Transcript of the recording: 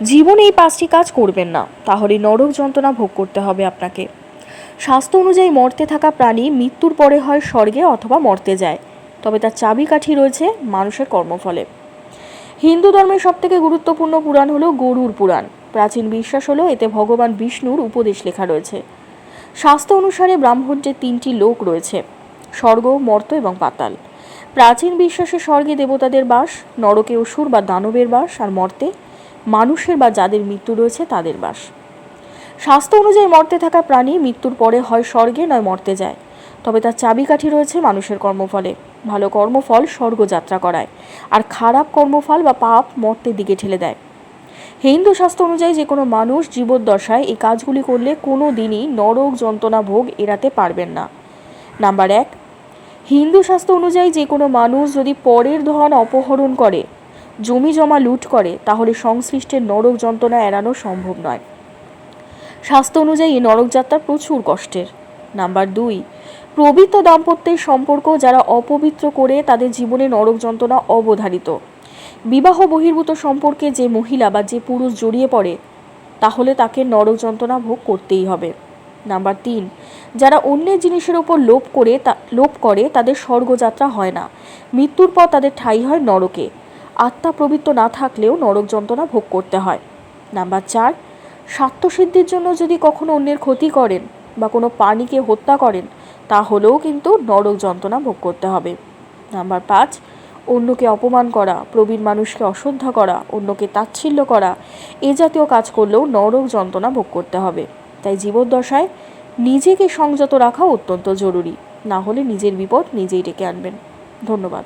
জীবনে এই 5টি কাজ করবেন না, তাহলে নরক যন্ত্রণা ভোগ করতে হবে আপনাকে। শাস্ত্র অনুযায়ী মর্তে থাকা প্রাণী মৃত্যুর পরে হয় স্বর্গে অথবা মর্তে যায়, তবে তার চাবিকাঠি রয়েছে মানুষের কর্মফলে। হিন্দু ধর্মের সবথেকে গুরুত্বপূর্ণ পুরাণ হলো গরুড় পুরাণ। প্রাচীন বিশ্বাস হলো এতে ভগবান বিষ্ণুর উপদেশ লেখা রয়েছে। শাস্ত্র অনুসারে ব্রাহ্মণের 3টি লোক রয়েছে: স্বর্গ, মর্ত এবং পাতাল। প্রাচীন বিশ্বাসে স্বর্গে দেবতাদের বাস, নরকে অসুর বা দানবের বাস, আর মর্তে মানুষের বা যাদের মৃত্যু রয়েছে তাদের বাস। শাস্ত্র অনুযায়ী মর্তে থাকা প্রাণী মৃত্যুর পরে হয় স্বর্গে নয় মর্তে যায়, তবে তার চাবিকাঠি রয়েছে মানুষের কর্মফলে। ভালো কর্মফল স্বর্গযাত্রা করায়, আর খারাপ কর্মফল বা পাপ মর্তের দিকে ঠেলে দেয়। হিন্দু শাস্ত্র অনুযায়ী যে কোনো মানুষ জীবদ্দশায় এই কাজগুলি করলে কোনো দিনই নরক যন্ত্রণা ভোগ এড়াতে পারবেন না। নাম্বার 1, হিন্দু শাস্ত্র অনুযায়ী যে কোনো মানুষ যদি পরের ধন অপহরণ করে, জমি জমা লুট করে, তাহলে সংশ্লিষ্টের নরক যন্ত্রণা এড়ানো সম্ভব নয়। শাস্ত্র অনুযায়ী নরকযাত্রা প্রচুর কষ্টের। নাম্বার 2, পবিত্র দাম্পত্যের সম্পর্ক যারা অপবিত্র করে তাদের জীবনে নরক যন্ত্রণা অবধারিত। বিবাহ বহির্ভূত সম্পর্কে যে মহিলা বা যে পুরুষ জড়িয়ে পড়ে, তাহলে তাকে নরক যন্ত্রণা ভোগ করতেই হবে। নাম্বার 3, যারা অন্যের জিনিসের ওপর লোভ করে তাদের স্বর্গযাত্রা হয় না, মৃত্যুর পর তাদের ঠাঁই হয় নরকে। আত্মা পবিত্র না থাকলেও নরক যন্ত্রণা ভোগ করতে হয়। নাম্বার 4, স্বার্থসিদ্ধির জন্য যদি কখনো অন্যের ক্ষতি করেন বা কোনো প্রাণীকে হত্যা করেন, তাহলেও কিন্তু নরক যন্ত্রণা ভোগ করতে হবে। নাম্বার 5, অন্যকে অপমান করা, প্রবীণ মানুষকে অশ্রদ্ধা করা, অন্যকে তাচ্ছিল্য করা, এ জাতীয় কাজ করলেও নরক যন্ত্রণা ভোগ করতে হবে। তাই জীবদ্দশায় নিজেকে সংযত রাখা অত্যন্ত জরুরি, না হলে নিজের বিপদ নিজেই ডেকে আনবেন। ধন্যবাদ।